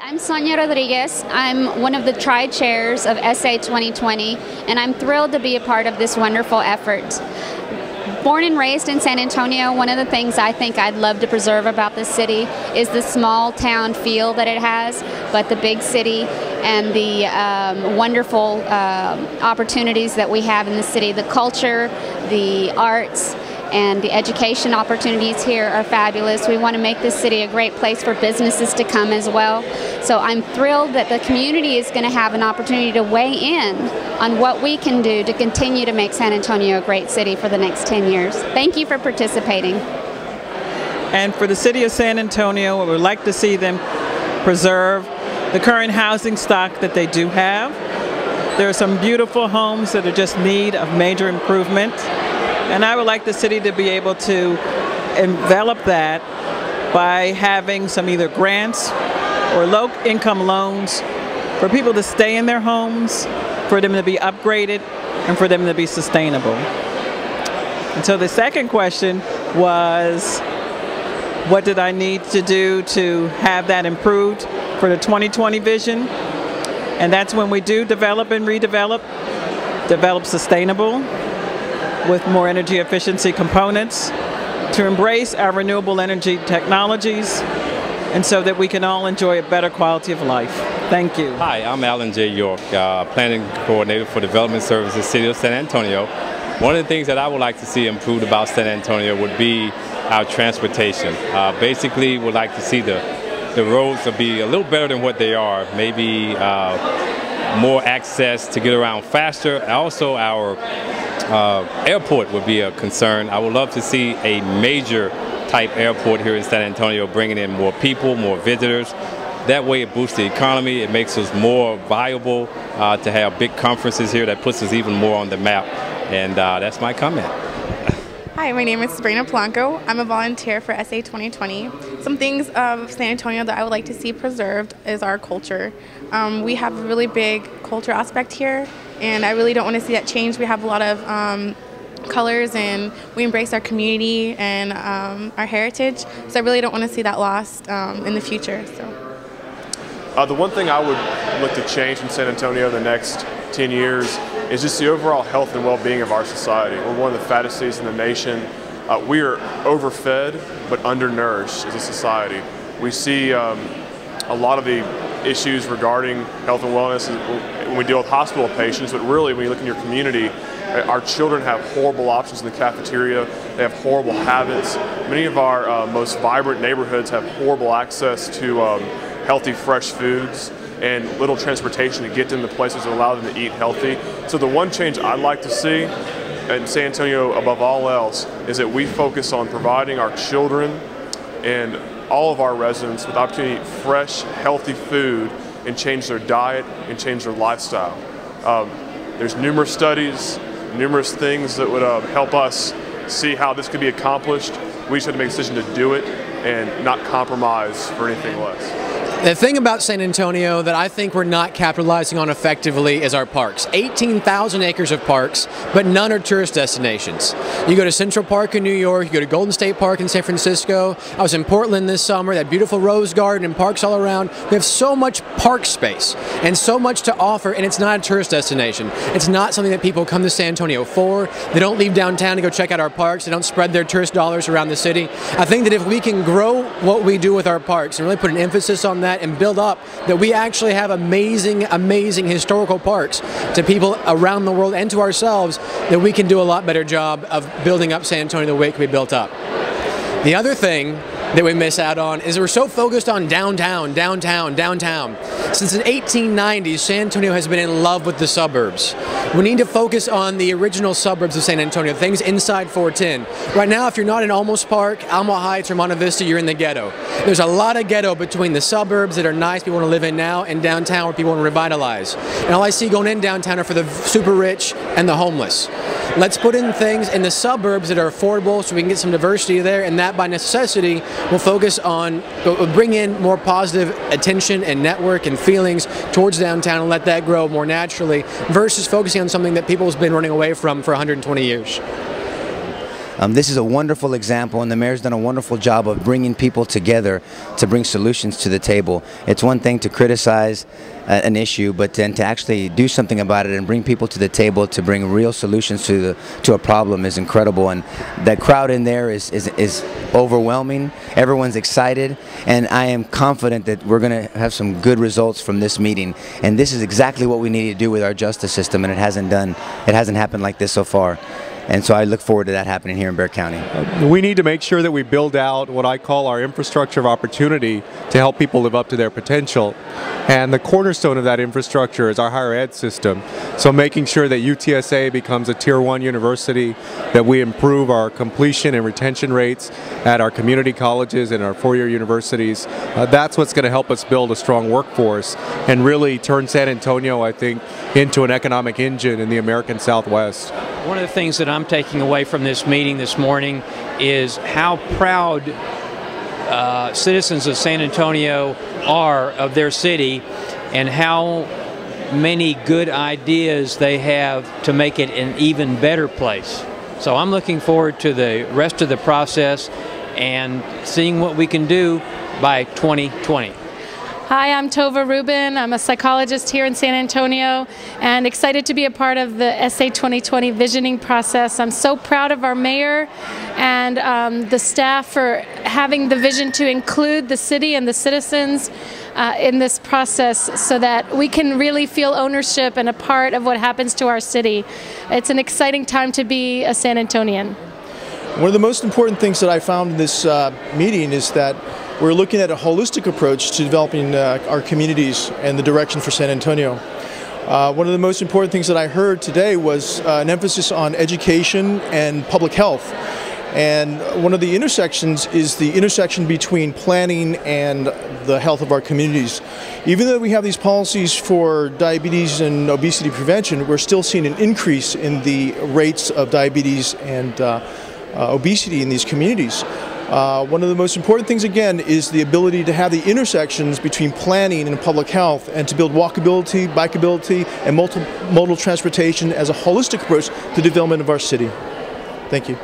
I'm Sonia Rodriguez. I'm one of the tri-chairs of SA 2020, and I'm thrilled to be a part of this wonderful effort. Born and raised in San Antonio, one of the things I think I'd love to preserve about this city is the small town feel that it has, but the big city and the wonderful opportunities that we have in the city. The culture, the arts, and the education opportunities here are fabulous. We want to make this city a great place for businesses to come as well. So I'm thrilled that the community is going to have an opportunity to weigh in on what we can do to continue to make San Antonio a great city for the next 10 years. Thank you for participating. And for the city of San Antonio, we would like to see them preserve the current housing stock that they do have. There are some beautiful homes that are just in need of major improvement. And I would like the city to be able to envelop that by having some either grants or low-income loans for people to stay in their homes, for them to be upgraded, and for them to be sustainable. And so the second question was, what did I need to do to have that improved for the 2020 vision? And that's when we do develop and redevelop, develop sustainable, with more energy efficiency components, to embrace our renewable energy technologies, and so that we can all enjoy a better quality of life. Thank you. Hi, I'm Alan J. York, Planning Coordinator for Development Services, City of San Antonio. One of the things that I would like to see improved about San Antonio would be our transportation. Basically, would like to see the roads to be a little better than what they are, maybe more access to get around faster. Also, our airport would be a concern. I would love to see a major type airport here in San Antonio, bringing in more people, more visitors. That way it boosts the economy, it makes us more viable to have big conferences here. That puts us even more on the map, and that's my comment. Hi, my name is Sabrina Polanco. I'm a volunteer for SA 2020. Some things of San Antonio that I would like to see preserved is our culture. We have a really big culture aspect here, and I really don't want to see that change. We have a lot of colors, and we embrace our community and our heritage, so I really don't want to see that lost in the future. The one thing I would look to change in San Antonio the next 10 years is just the overall health and well-being of our society. We're one of the fattest cities in the nation. We are overfed but undernourished as a society. We see a lot of the issues regarding health and wellness when we deal with hospital patients, but really when you look in your community, our children have horrible options in the cafeteria. They have horrible habits. Many of our most vibrant neighborhoods have horrible access to healthy, fresh foods and little transportation to get them to places that allow them to eat healthy. So the one change I'd like to see in San Antonio above all else is that we focus on providing our children and all of our residents with the opportunity to eat fresh, healthy food and change their diet and change their lifestyle. There's numerous studies, numerous things that would help us see how this could be accomplished. We just had to make a decision to do it and not compromise for anything less. The thing about San Antonio that I think we're not capitalizing on effectively is our parks. 18,000 acres of parks, but none are tourist destinations. You go to Central Park in New York, you go to Golden State Park in San Francisco. I was in Portland this summer, that beautiful Rose Garden and parks all around. We have so much park space and so much to offer, and it's not a tourist destination. It's not something that people come to San Antonio for. They don't leave downtown to go check out our parks. They don't spread their tourist dollars around the city. I think that if we can grow what we do with our parks and really put an emphasis on that and build up, that we actually have amazing, amazing historical parks to people around the world and to ourselves, that we can do a lot better job of building up San Antonio the way it can be built up. The other thing that we miss out on is we're so focused on downtown, downtown, downtown. Since the 1890s, San Antonio has been in love with the suburbs. We need to focus on the original suburbs of San Antonio, things inside 410. Right now, if you're not in Olmos Park, Alamo Heights, or Monte Vista, you're in the ghetto. There's a lot of ghetto between the suburbs that are nice, people want to live in now, and downtown where people want to revitalize. And all I see going in downtown are for the super rich and the homeless. Let's put in things in the suburbs that are affordable so we can get some diversity there, and that by necessity will focus on, bring in more positive attention and network and feelings towards downtown and let that grow more naturally versus focusing on something that people have been running away from for 120 years. This is a wonderful example, and the mayor's done a wonderful job of bringing people together to bring solutions to the table. It's one thing to criticize an issue, but then to actually do something about it and bring people to the table to bring real solutions to a problem is incredible. And that crowd in there is overwhelming. Everyone's excited, and I am confident that we're going to have some good results from this meeting. And this is exactly what we need to do with our justice system, and it hasn't happened like this so far. And so I look forward to that happening here in Bexar County. We need to make sure that we build out what I call our infrastructure of opportunity to help people live up to their potential. And the cornerstone of that infrastructure is our higher ed system. So making sure that UTSA becomes a Tier 1 university, that we improve our completion and retention rates at our community colleges and our four-year universities. That's what's going to help us build a strong workforce and really turn San Antonio, I think, into an economic engine in the American Southwest. One of the things that I'm taking away from this meeting this morning is how proud citizens of San Antonio are of their city and how many good ideas they have to make it an even better place. So I'm looking forward to the rest of the process and seeing what we can do by 2020. Hi, I'm Tova Rubin. I'm a psychologist here in San Antonio and excited to be a part of the SA 2020 visioning process. I'm so proud of our mayor and the staff for having the vision to include the city and the citizens in this process so that we can really feel ownership and a part of what happens to our city. It's an exciting time to be a San Antonian. One of the most important things that I found in this meeting is that we're looking at a holistic approach to developing our communities and the direction for San Antonio. One of the most important things that I heard today was an emphasis on education and public health. And one of the intersections is the intersection between planning and the health of our communities. Even though we have these policies for diabetes and obesity prevention, we're still seeing an increase in the rates of diabetes and obesity in these communities. One of the most important things, again, is the ability to have the intersections between planning and public health and to build walkability, bikeability, and multimodal transportation as a holistic approach to the development of our city. Thank you.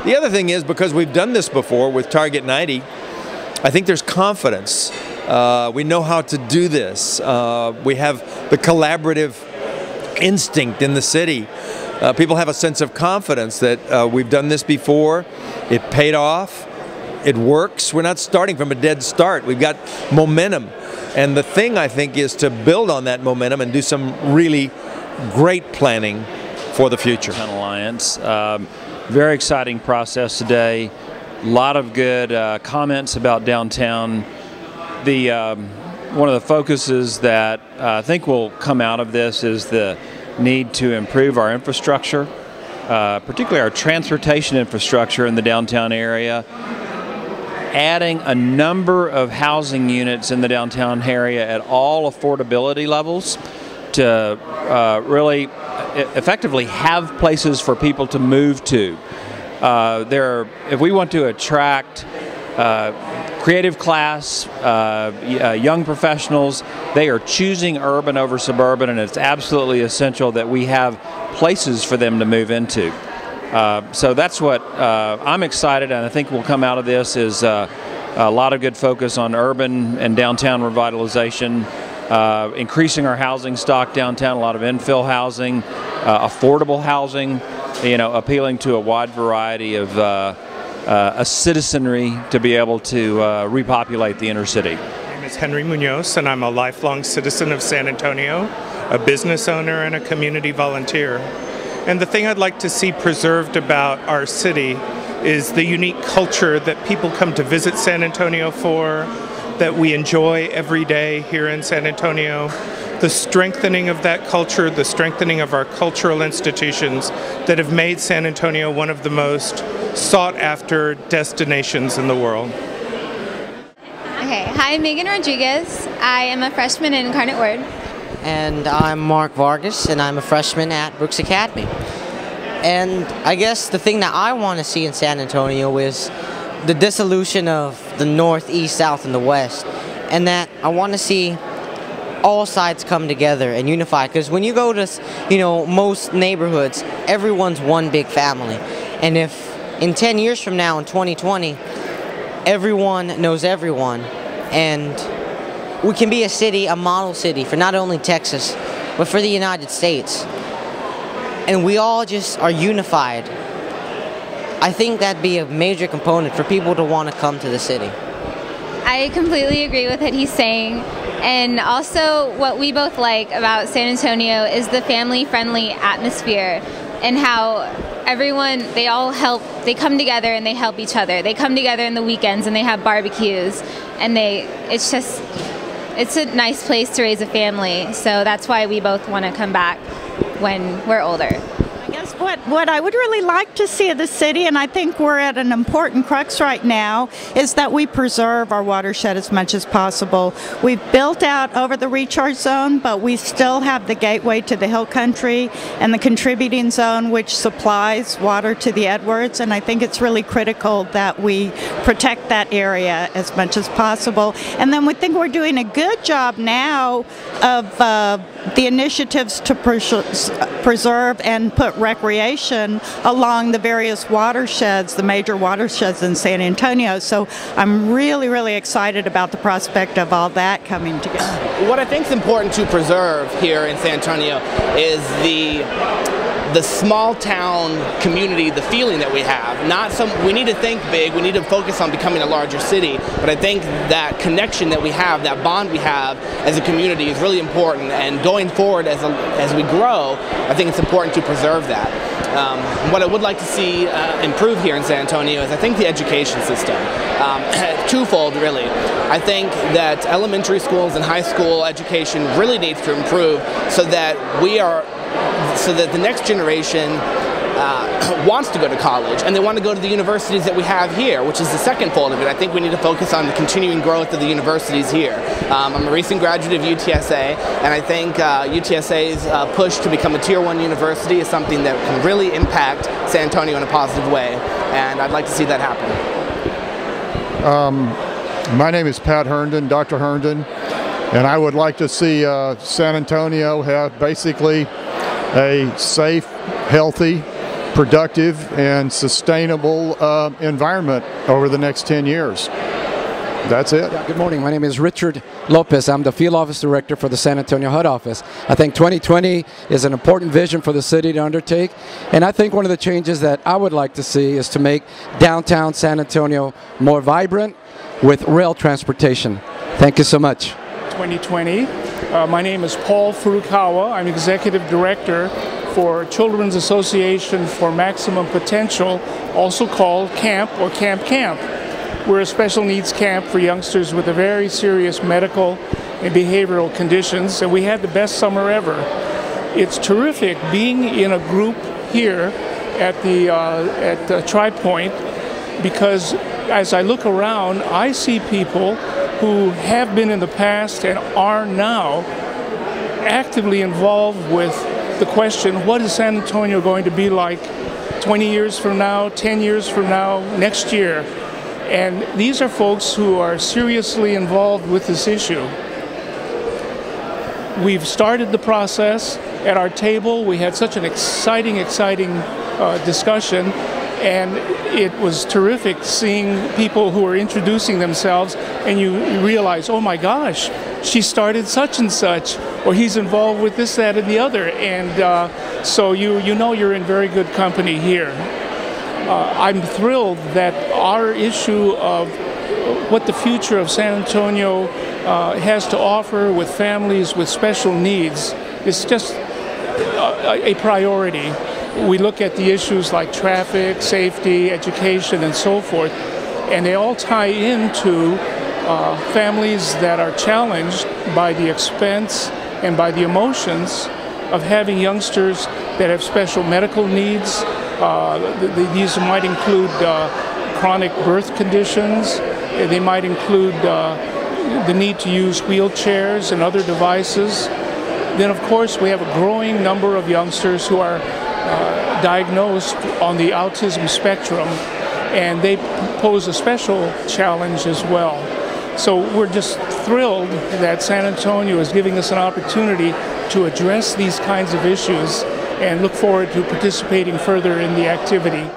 The other thing is, because we've done this before with Target 90, I think there's confidence. We know how to do this. We have the collaborative instinct in the city. People have a sense of confidence that we've done this before, it paid off, it works. We're not starting from a dead start. We've got momentum. And the thing, I think, is to build on that momentum and do some really great planning for the future. Alliance. Very exciting process today. A lot of good comments about downtown. One of the focuses that I think will come out of this is the need to improve our infrastructure, particularly our transportation infrastructure in the downtown area. Adding a number of housing units in the downtown area at all affordability levels to really effectively have places for people to move to. If we want to attract creative class, young professionals, they are choosing urban over suburban, and it's absolutely essential that we have places for them to move into. So that's what I'm excited, and I think will come out of this is a lot of good focus on urban and downtown revitalization, increasing our housing stock downtown, a lot of infill housing, affordable housing, appealing to a wide variety of a citizenry to be able to repopulate the inner city. My name is Henry Munoz, and I'm a lifelong citizen of San Antonio, a business owner, and a community volunteer. And the thing I'd like to see preserved about our city is the unique culture that people come to visit San Antonio for, that we enjoy every day here in San Antonio, the strengthening of that culture, the strengthening of our cultural institutions that have made San Antonio one of the most sought-after destinations in the world. Okay, hi, I'm Megan Rodriguez. I am a freshman in Incarnate Word. And I'm Mark Vargas, and I'm a freshman at Brooks Academy. And I guess the thing that I want to see in San Antonio is the dissolution of the North, East, South, and the West. And that I want to see all sides come together and unify. Because when you go to, most neighborhoods, everyone's one big family. And if in 10 years from now, in 2020, everyone knows everyone, and we can be a city, a model city for not only Texas, but for the United States, and we all just are unified, I think that'd be a major component for people to want to come to the city. I completely agree with what he's saying. And also what we both like about San Antonio is the family-friendly atmosphere and how everyone, they all help, they come together and they help each other. They come together in the weekends and they have barbecues, and it's a nice place to raise a family. So that's why we both want to come back when we're older. I guess what I would really like to see of the city, and I think we're at an important crux right now, is that we preserve our watershed as much as possible. We've built out over the recharge zone, but we still have the gateway to the hill country and the contributing zone, which supplies water to the Edwards, and I think it's really critical that we protect that area as much as possible. And then we think we're doing a good job now of the initiatives to preserve and put recreation along the various watersheds, the major watersheds in San Antonio. So I'm really, really excited about the prospect of all that coming together. What I think is important to preserve here in San Antonio is the small town community, the feeling that we have. We need to think big, we need to focus on becoming a larger city, but I think that connection that we have, that bond we have as a community is really important, and going forward as we grow, I think it's important to preserve that. What I would like to see improve here in San Antonio is I think the education system. Twofold really. I think that elementary schools and high school education really needs to improve so that the next generation wants to go to college, and they want to go to the universities that we have here, which is the second fold of it. I think we need to focus on the continuing growth of the universities here. I'm a recent graduate of UTSA, and I think UTSA's push to become a Tier 1 university is something that can really impact San Antonio in a positive way, and I'd like to see that happen. My name is Pat Herndon, Dr. Herndon, and I would like to see San Antonio have basically a safe, healthy, productive, and sustainable environment over the next 10 years. That's it. Yeah, good morning. My name is Richard Lopez. I'm the Field Office Director for the San Antonio HUD office. I think 2020 is an important vision for the city to undertake, and I think one of the changes that I would like to see is to make downtown San Antonio more vibrant with rail transportation. Thank you so much. 2020. My name is Paul Furukawa. I'm Executive Director for Children's Association for Maximum Potential, also called CAMP or Camp Camp. We're a special needs camp for youngsters with a very serious medical and behavioral conditions, and we had the best summer ever. It's terrific being in a group here at Tri Point, because as I look around, I see people who have been in the past and are now actively involved with the question, what is San Antonio going to be like 20 years from now, 10 years from now, next year? And these are folks who are seriously involved with this issue. We've started the process. At our table, we had such an exciting discussion, and it was terrific seeing people who are introducing themselves, and you realize, oh my gosh, she started such and such, or he's involved with this, that, and the other, and so you know you're in very good company here. I'm thrilled that our issue of what the future of San Antonio has to offer with families with special needs is just a priority. We look at the issues like traffic, safety, education, and so forth, and they all tie into families that are challenged by the expense and by the emotions of having youngsters that have special medical needs. These might include chronic birth conditions. They might include the need to use wheelchairs and other devices. Then, of course, we have a growing number of youngsters who are diagnosed on the autism spectrum, and they pose a special challenge as well. So we're just thrilled that San Antonio is giving us an opportunity to address these kinds of issues, and look forward to participating further in the activity.